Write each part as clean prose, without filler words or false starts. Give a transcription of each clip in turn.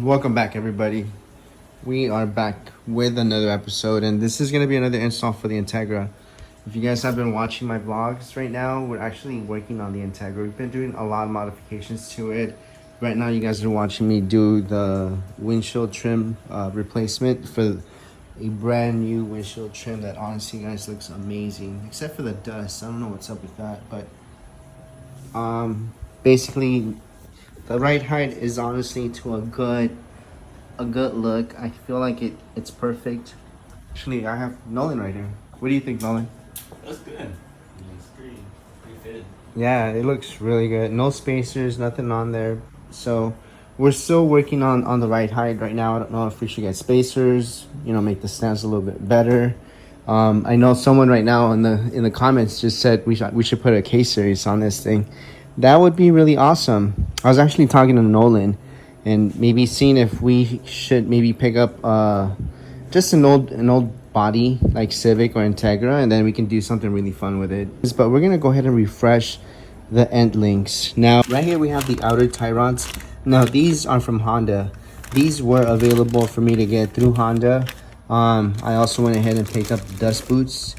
Welcome back, everybody. We are back with another episode, and this is going to be another install for the Integra. If you guys have been watching my vlogs right now, we're actually working on the Integra. We've been doing a lot of modifications to it. Right now, you guys are watching me do the windshield trim replacement for a brand new windshield trim that honestly, guys, looks amazing. Except for the dust. I don't know what's up with that, but basically, the ride height is honestly to a good look. I feel like it's perfect. Actually, I have Nolan right here. What do you think, Nolan? That's good. It's pretty fitted. Yeah, it looks really good. No spacers, nothing on there. So we're still working on the ride height right now. I don't know if we should get spacers, make the stands a little bit better. I know someone right now in the comments just said we should put a K-series on this thing. That would be really awesome. I was actually talking to Nolan and maybe seeing if we should maybe pick up just an old body like Civic or Integra, and then we can do something really fun with it. But we're gonna go ahead and refresh the end links. Now right here we have the outer tie rods. Now these are from Honda. These were available for me to get through Honda. I also went ahead and picked up the dust boots,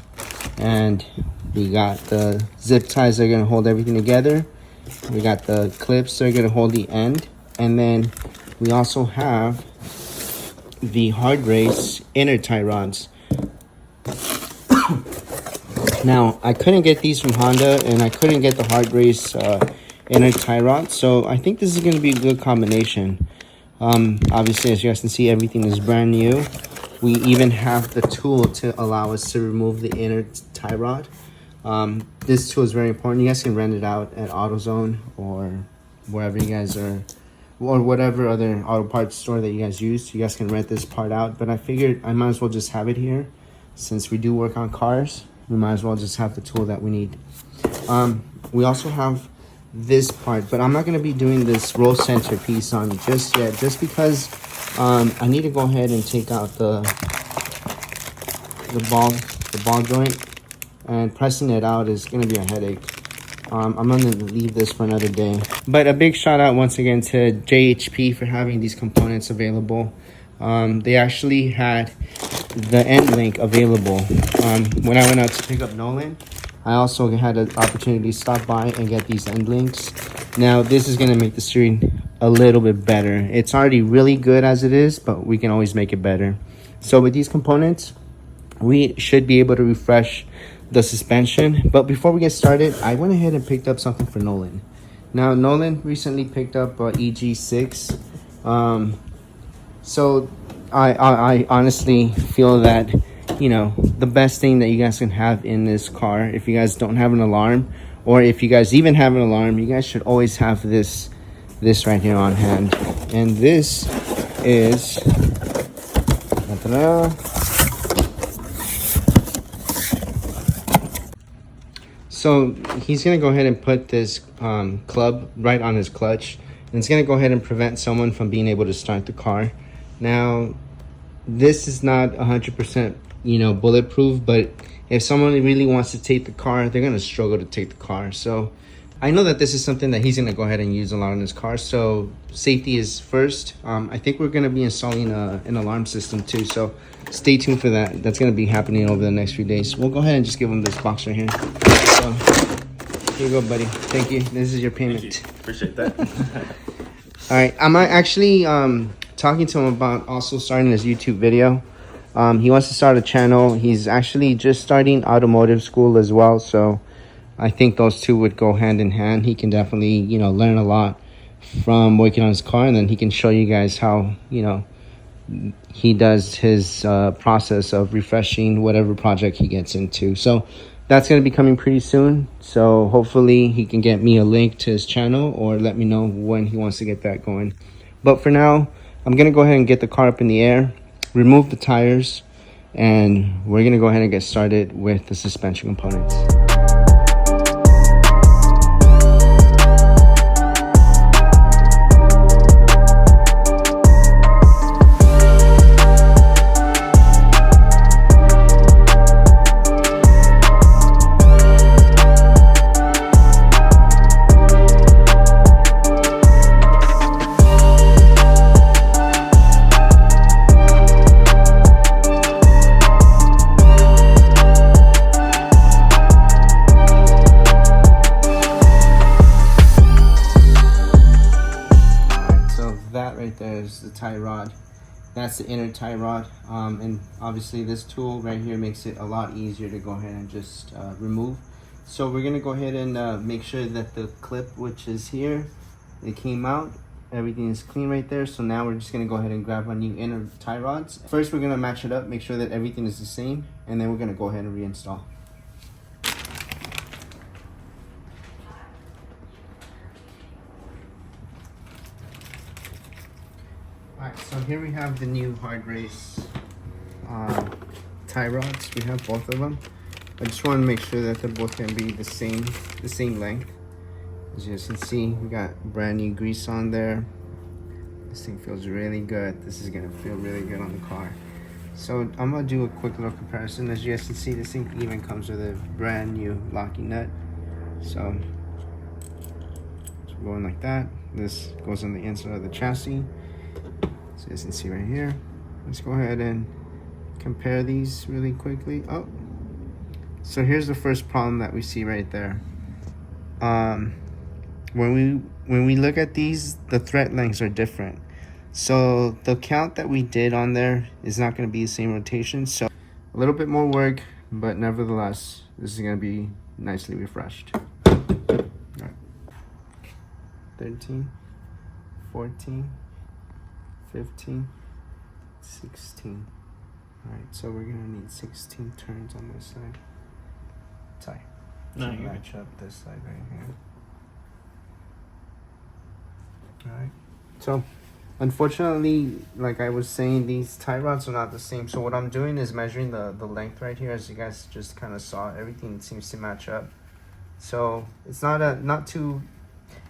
and we got the zip ties that are gonna hold everything together. We got the clips that are going to hold the end. And then we also have the HARDRACE inner tie rods. Now, I couldn't get these from Honda, and I couldn't get the HARDRACE inner tie rods. So I think this is going to be a good combination. Obviously, as you guys can see, everything is brand new. We even have the tool to allow us to remove the inner tie rod. This tool is very important. You guys can rent it out at AutoZone or wherever you guys are, or whatever other auto parts store that you guys use. You guys can rent this part out, but I figured I might as well just have it here. Since we do work on cars, we might as well just have the tool that we need. We also have this part, but I'm not going to be doing this roll center piece on just yet, just because I need to go ahead and take out the ball joint. And pressing it out is going to be a headache. I'm going to leave this for another day. But a big shout out once again to JHP for having these components available. They actually had the end link available. When I went out to pick up Nolan, I also had an opportunity to stop by and get these end links. Now this is going to make the steering a little bit better. It's already really good as it is, but we can always make it better. So with these components, we should be able to refresh the suspension. But before we get started, I went ahead and picked up something for Nolan. Now Nolan recently picked up EG6. So I honestly feel that the best thing that you guys can have in this car, if you guys don't have an alarm, or if you guys even have an alarm, you guys should always have this right here on hand. And this is so he's going to go ahead and put this club right on his clutch. And it's going to go ahead and prevent someone from being able to start the car. Now, this is not 100%, bulletproof. But if someone really wants to take the car, they're going to struggle to take the car. So I know that this is something that he's going to go ahead and use a lot in his car. So safety is first. I think we're going to be installing an alarm system too. So stay tuned for that. That's going to be happening over the next few days. We'll go ahead and just give him this box right here. So here you go, buddy. Thank you. This is your payment. Thank you. Appreciate that. All right. I'm actually talking to him about also starting his YouTube video. He wants to start a channel. He's actually just starting automotive school as well. So I think those two would go hand in hand. He can definitely, learn a lot from working on his car, and then he can show you guys how, he does his process of refreshing whatever project he gets into. So that's going to be coming pretty soon. So hopefully he can get me a link to his channel or let me know when he wants to get that going. But for now, I'm going to go ahead and get the car up in the air, remove the tires, and we're going to go ahead and get started with the suspension components. there is the tie rod. That's the inner tie rod, and obviously this tool right here makes it a lot easier to go ahead and just remove. So we're gonna go ahead and make sure that the clip, which is here, it came out. Everything is clean right there. So now we're just gonna go ahead and grab our new inner tie rods. First, we're gonna match it up, make sure that everything is the same, and then we're gonna go ahead and reinstall. Alright, so here we have the new HARDRACE tie rods. We have both of them. I just want to make sure that they're both going to be the same length. As you can see, we got brand new grease on there. This thing feels really good. This is going to feel really good on the car. So I'm going to do a quick little comparison. As you guys can see, this thing even comes with a brand new locking nut. So it's going like that. This goes on the inside of the chassis. So you can see right here. Let's go ahead and compare these really quickly. Oh, so here's the first problem that we see right there. When we look at these, the thread lengths are different. So the count that we did on there is not going to be the same rotation. So a little bit more work, but nevertheless, this is going to be nicely refreshed. All right. 13, 14. 15, 16. All right, so we're gonna need 16 turns on this side. Tie. No, to you're match up this side right here. All right. So, unfortunately, like I was saying, these tie rods are not the same. So what I'm doing is measuring the length right here. As you guys just kind of saw, everything seems to match up. So it's not too.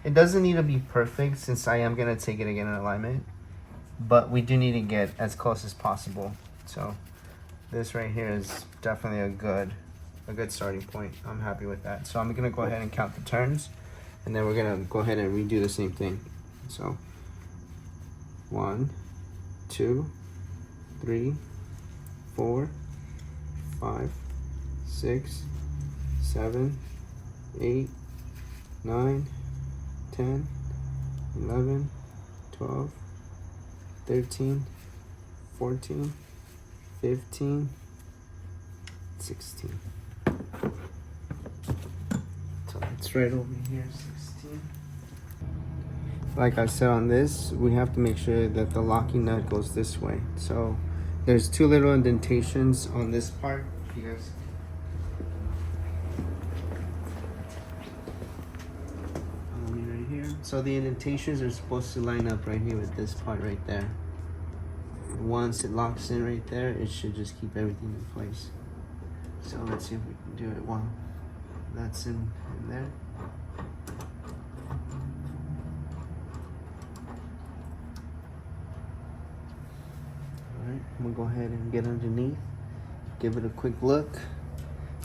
It doesn't need to be perfect, since I am gonna take it again in alignment. But we do need to get as close as possible. So this right here is definitely a good starting point. I'm happy with that. So I'm gonna go ahead and count the turns, and then we're gonna go ahead and redo the same thing. So 1, 2, 3, 4, 5, 6, 7, 8, 9, 10, 11, 12, 13, 14, 15, 16. So it's right over here, 16. Like I said on this, we have to make sure that the locking nut goes this way. So there's 2 little indentations on this part. You guys. Right here. So the indentations are supposed to line up right here with this part right there. Once it locks in right there, it should just keep everything in place. So let's see if we can do it while that's in there. Alright, I'm gonna go ahead and get underneath, give it a quick look.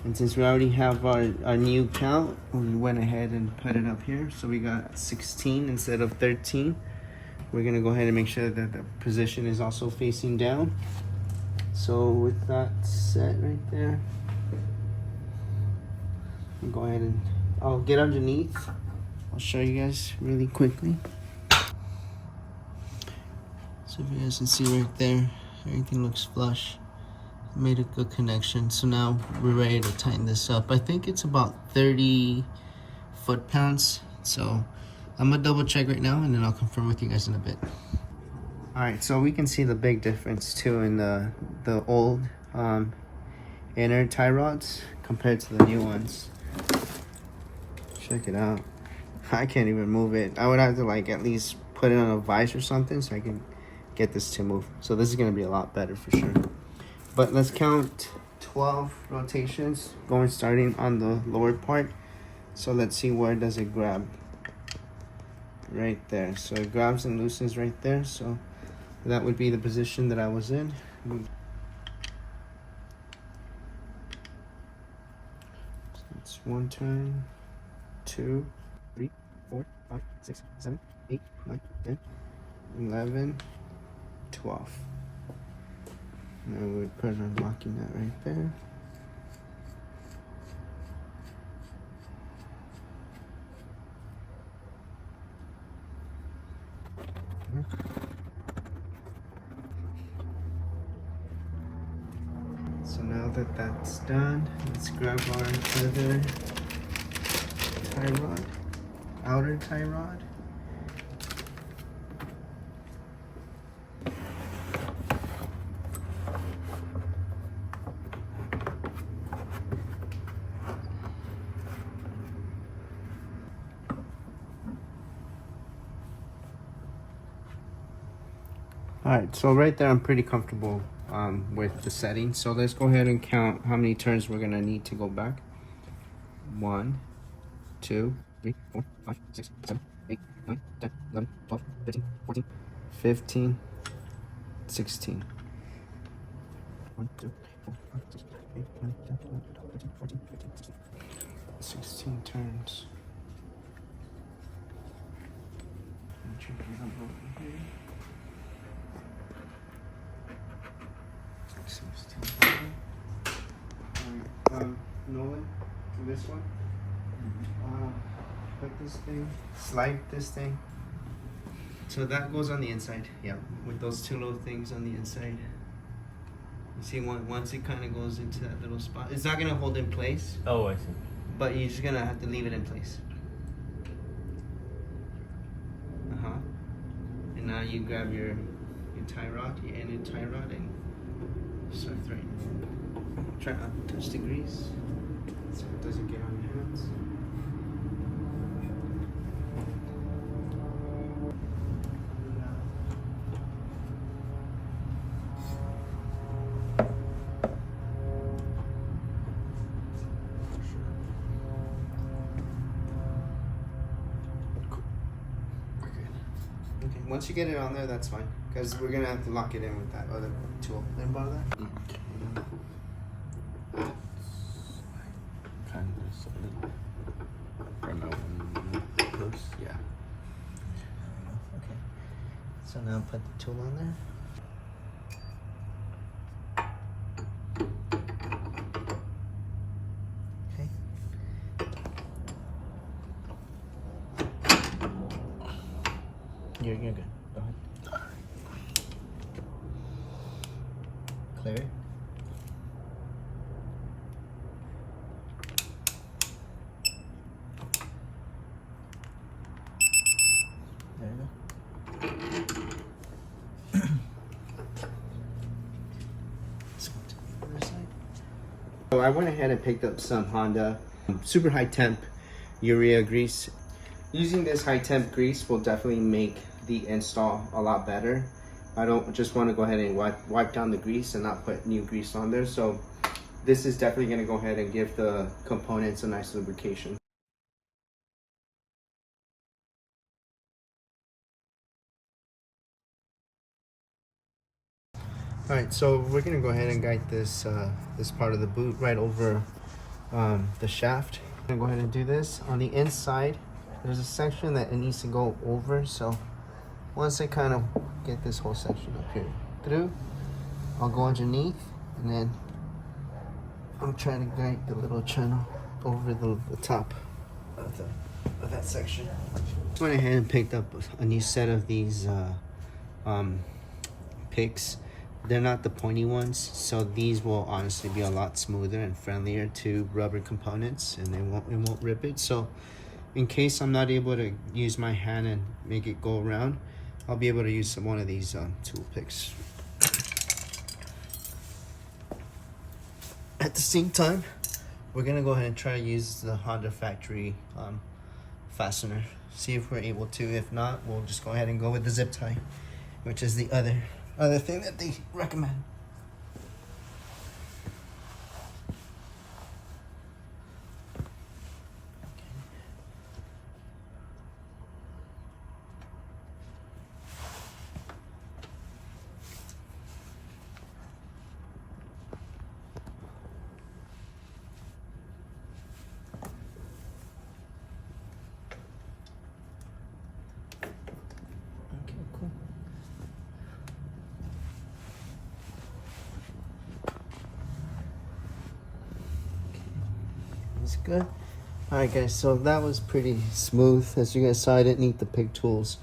And since we already have our new count, we went ahead and put it up here. So we got 16 instead of 13. We're gonna go ahead and make sure that the position is also facing down. So with that set right there, I'll go ahead and I'll get underneath. I'll show you guys really quickly. So if you guys can see right there, everything looks flush. Made a good connection. So now we're ready to tighten this up. I think it's about 30 foot-pounds. So I'm gonna double check right now, and then I'll confirm with you guys in a bit. All right, so we can see the big difference too in the old inner tie rods compared to the new ones. Check it out. I can't even move it. I would have to like at least put it on a vise or something so I can get this to move. So this is gonna be a lot better for sure. But let's count 12 rotations going starting on the lower part. So let's see, where does it grab? Right there. So it grabs and loosens right there. So that would be the position that I was in. So it's 1 turn, 2, 3, 4, 5, 6, 7, 8, 9, 10, 11, 12. Now we would put our locking nut right there. So now that that's done, let's grab our other tie rod, outer tie rod. Alright, so right there I'm pretty comfortable with the settings. So let's go ahead and count how many turns we're gonna need to go back. 1, 2, 3, 4, 5, 6, 7, 8, 9, 10, 11, 12, 13, 14, 15, 16. 1, 2, 3, 4, 5, 6, 8, 9, 10, 11, 12, 13, 14, 15, 16. 16 turns. Check it out over here. 16. Alright, Nolan, for this one, put this thing, slide this thing. So that goes on the inside, yeah, with those two little things on the inside. You see, once it kind of goes into that little spot, it's not gonna hold in place. Oh, I see. But you're just gonna have to leave it in place. And now you grab your tie rod, your ended tie rod, and start throwing. Try not to touch the grease so it doesn't get on your hands. Okay, once you get it on there, that's fine, because we're gonna have to lock it in with that other tool. Then borrow that. Kind of just a little close, yeah. Okay. So now put the tool on there. Okay. You're good. Go ahead. Clear it. There you go. Let's go to the other side. So I went ahead and picked up some Honda super high temp urea grease. Using this high temp grease will definitely make the install a lot better. I don't just want to go ahead and wipe down the grease and not put new grease on there. So this is definitely going to go ahead and give the components a nice lubrication. All right, so we're gonna go ahead and guide this this part of the boot right over the shaft. I'm gonna go ahead and do this. On the inside, there's a section that it needs to go over. So once I kind of get this whole section up here through, I'll go underneath, and then I'm trying to guide the little channel over the top of that section. I went ahead and picked up a new set of these picks. They're not the pointy ones, so these will honestly be a lot smoother and friendlier to rubber components, and it won't rip it. So in case I'm not able to use my hand and make it go around, I'll be able to use one of these tool picks. At the same time, we're gonna go ahead and try to use the Honda factory fastener. See if we're able to. If not, we'll just go ahead and go with the zip tie, which is the other thing that they recommend. Good. All right, guys, so that was pretty smooth. As you guys saw, I didn't need the pig tools.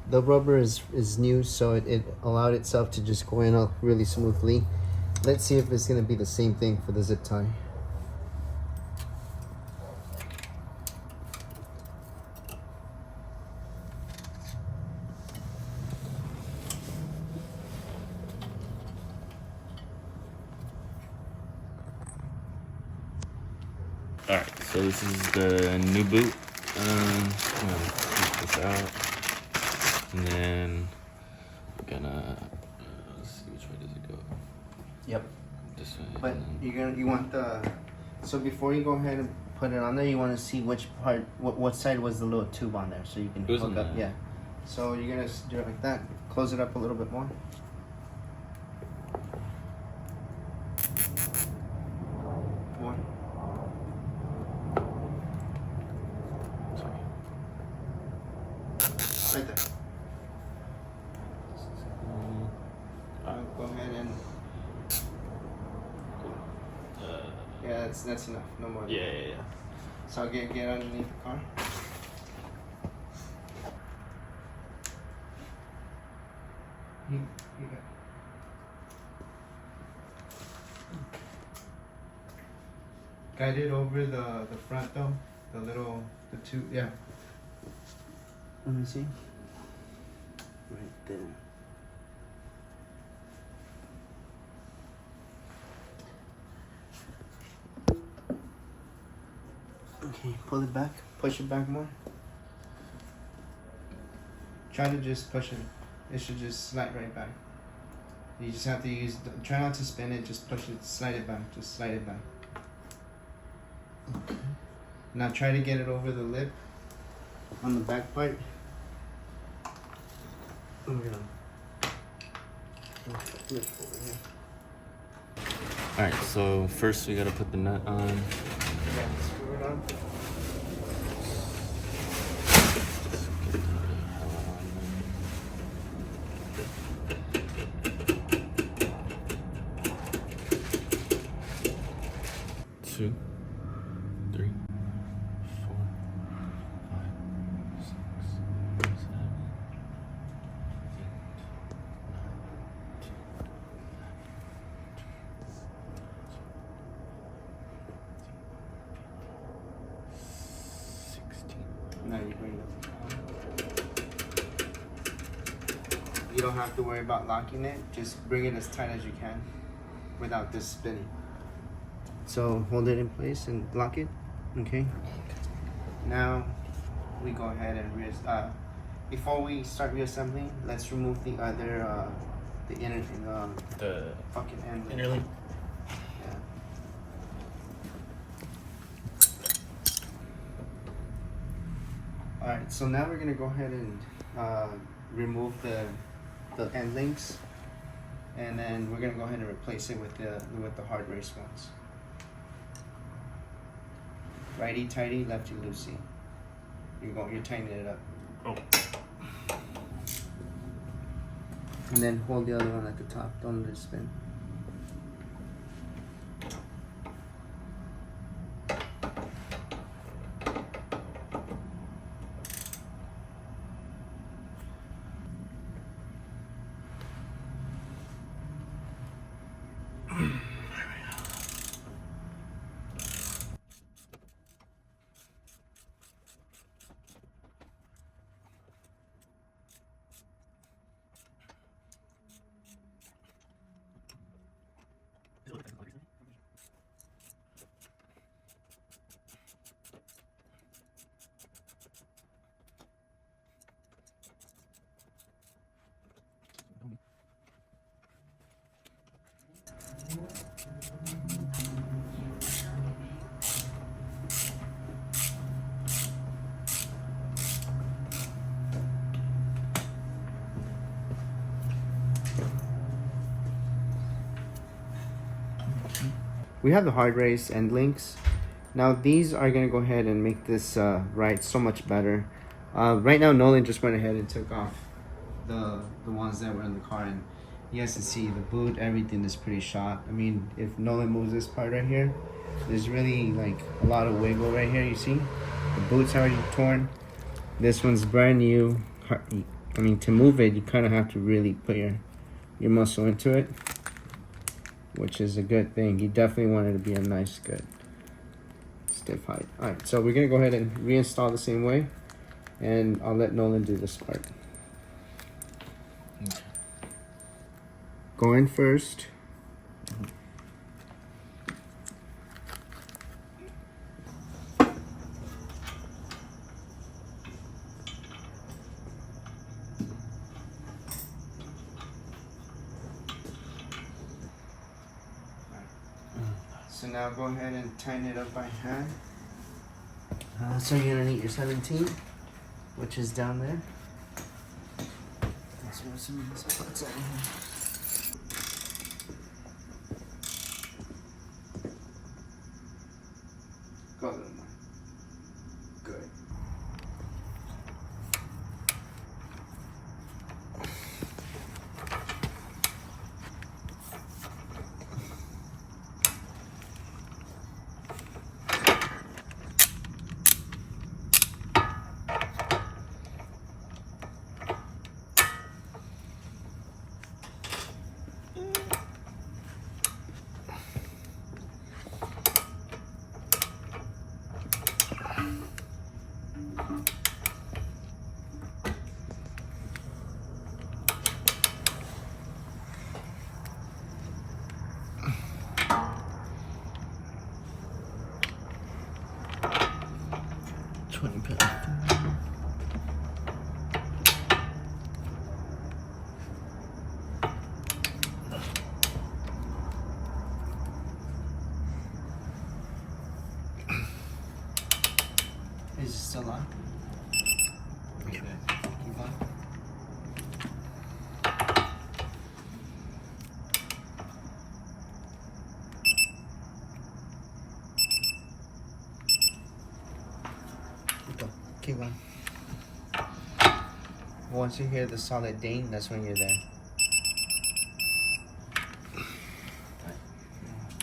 The rubber is new, so it allowed itself to just go in really smoothly. Let's see if it's gonna be the same thing for the zip tie. Alright, so this is the new boot. I'm gonna take this out. And then we're gonna let's see, which way does it go? Yep. This way. But and then- you want the, so before you go ahead and put it on there, you want to see which part, what side was the little tube on there, so you can It was hook on up. there. Yeah. So you're gonna do it like that. Close it up a little bit more. More. Right there. Go ahead and. Yeah, that's enough. No more. Yeah. So I'll get underneath the car. You got. Guide it over the front though. The two, yeah. Let me see. Right there. Okay, pull it back. Push it back more. Try to just push it. It should just slide right back. You just have to use, try not to spin it, just push it, slide it back, just slide it back. Okay. Now try to get it over the lip on the back part. I'm gonna flip over here. Alright, so first we gotta put the nut on. Yeah, screw it on. Two, three, four, five, six, seven, 16. Now you bring it. You don't have to worry about locking it. Just bring it as tight as you can without this spinning. So hold it in place and lock it. Okay. Now we go ahead and before we start reassembling, let's remove the other the inner The fucking end. inner link. Yeah. All right. So now we're gonna go ahead and remove the end links, and then we're gonna go ahead and replace it with the HARDRACE ones. Righty tighty, lefty loosey. You're tightening it up. Oh. And then hold the other one at the top. Don't let it spin. We have the HARDRACE end links. Now these are gonna go ahead and make this ride so much better. Right now Nolan just went ahead and took off the ones that were in the car, and you guys can see the boot, everything is pretty shot. I mean, if Nolan moves this part right here, there's really like a lot of wiggle right here. You see, the boot's already torn. This one's brand new. I mean, to move it, you kind of have to really put your muscle into it. which is a good thing. You definitely want it to be a nice, good stiff height. All right, so we're gonna go ahead and reinstall the same way, and I'll let Nolan do this part. Okay. Go in first. So now go ahead and tighten it up by hand. So you're gonna need your 17, which is down there. Let's throw some of these parts out here. Go a little more. Good. Is it still on? Okay. Keep on. Keep on. Once you hear the solid ding, that's when you're there.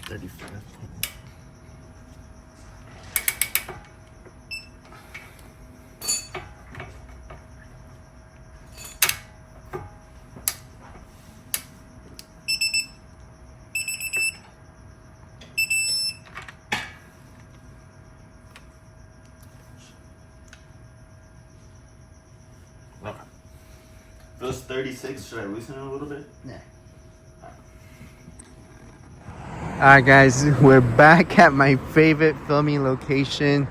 35. Okay. If it was 36, should I loosen it a little bit? Nah. Alright guys, we're back at my favorite filming location,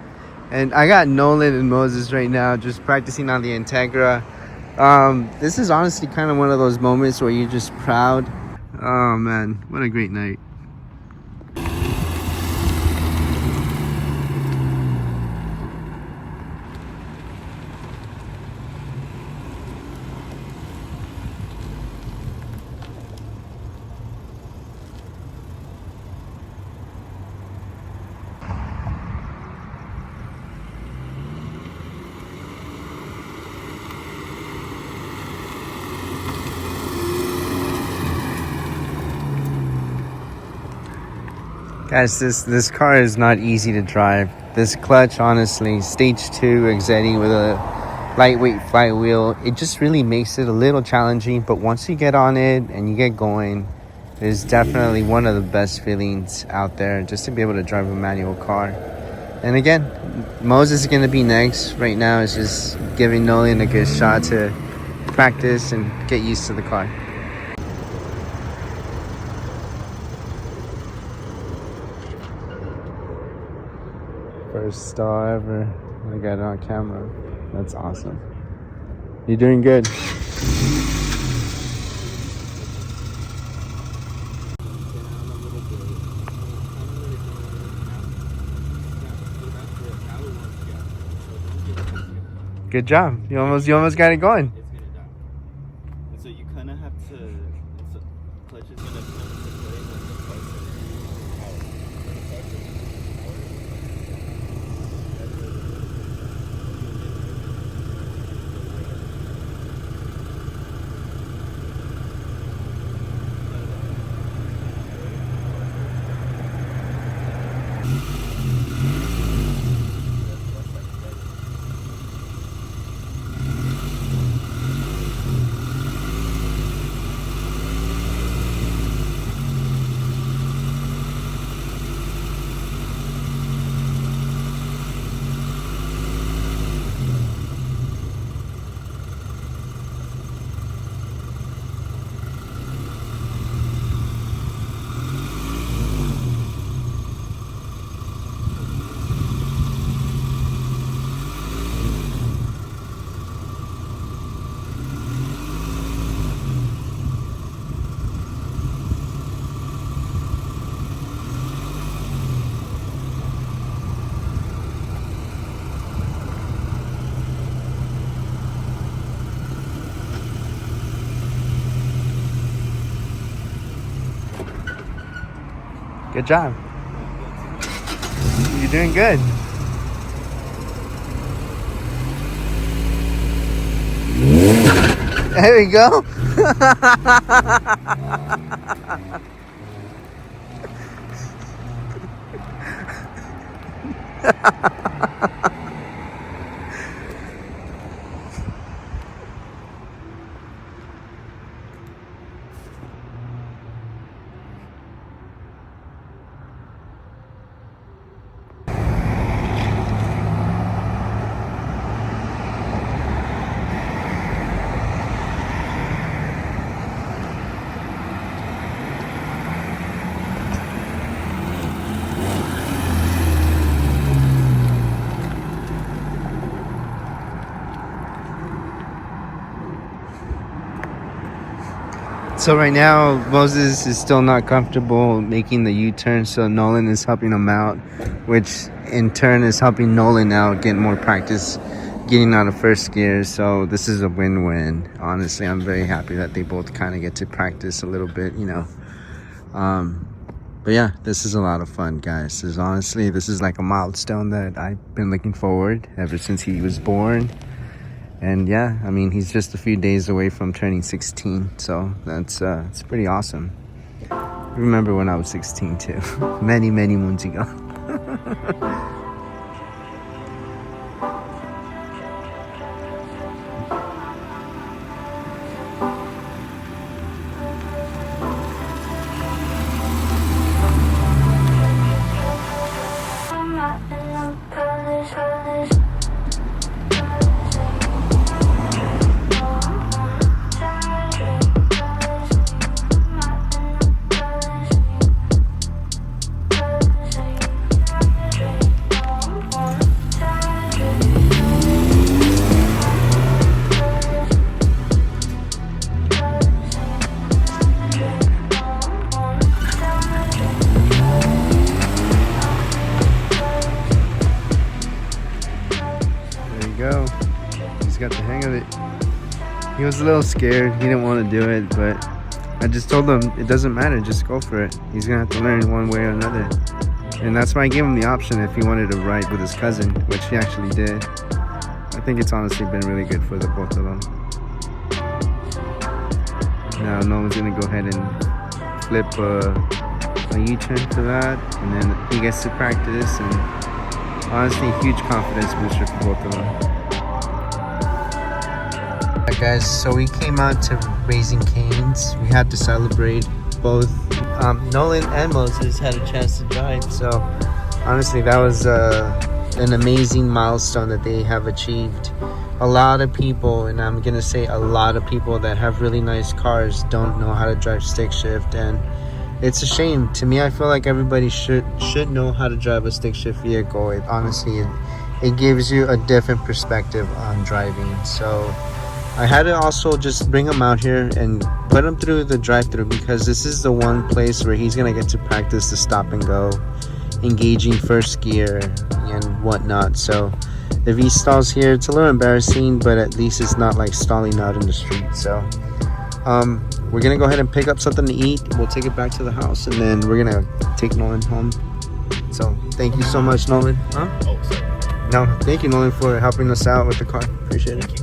and I got Nolan and Moses right now just practicing on the Integra. This is honestly kind of one of those moments where you're just proud. Oh man, what a great night. Guys, this car is not easy to drive. This clutch, honestly, stage 2 exiting with a lightweight flywheel, it just really makes it a little challenging. But once you get on it and you get going, it is definitely one of the best feelings out there, just to be able to drive a manual car. And again, Moses is going to be next. Right now, it's just giving Nolan a good shot to practice and get used to the car. First stall ever. I got it on camera. That's awesome. You're doing good. Good job. You almost got it going. It's gonna die. And so you kind of have to. It's a, clutch is gonna come into play when the clutch Good job. You're doing good. There we go. So right now, Moses is still not comfortable making the U-turn, so Nolan is helping him out, which in turn is helping Nolan out get more practice getting out of first gear. So this is a win-win. Honestly, I'm very happy that they both kind of get to practice a little bit, you know. But yeah, this is a lot of fun, guys. This is like a milestone that I've been looking forward ever since he was born. And yeah, I mean, he's just a few days away from turning 16, so that's it's pretty awesome. I remember when I was 16 too, many moons ago. Go. He's got the hang of it. He was a little scared. He didn't want to do it, but I just told him it doesn't matter. Just go for it. He's gonna have to learn one way or another. And that's why I gave him the option if he wanted to ride with his cousin, which he actually did. I think it's honestly been really good for the both of them. Now no one's gonna go ahead and flip a U-turn for that, and then he gets to practice, and honestly, huge confidence booster for both of them. Alright guys, so we came out to Raising Cane's. We had to celebrate. Both Nolan and Moses had a chance to drive, so honestly that was an amazing milestone that they have achieved. A lot of people, and I'm gonna say a lot of people that have really nice cars don't know how to drive stick shift, and it's a shame. To me, I feel like everybody should know how to drive a stick shift vehicle. It honestly, it gives you a different perspective on driving. So I had to also just bring him out here and put him through the drive-thru, because this is the one place where he's gonna get to practice the stop and go, engaging first gear and whatnot. So if he stalls here, it's a little embarrassing, but at least it's not like stalling out in the street. So we're gonna go ahead and pick up something to eat. We'll take it back to the house, and then we're gonna take Nolan home. So thank you so much, Nolan. Huh? Oh, sorry. No, thank you, Nolan, for helping us out with the car. Appreciate it.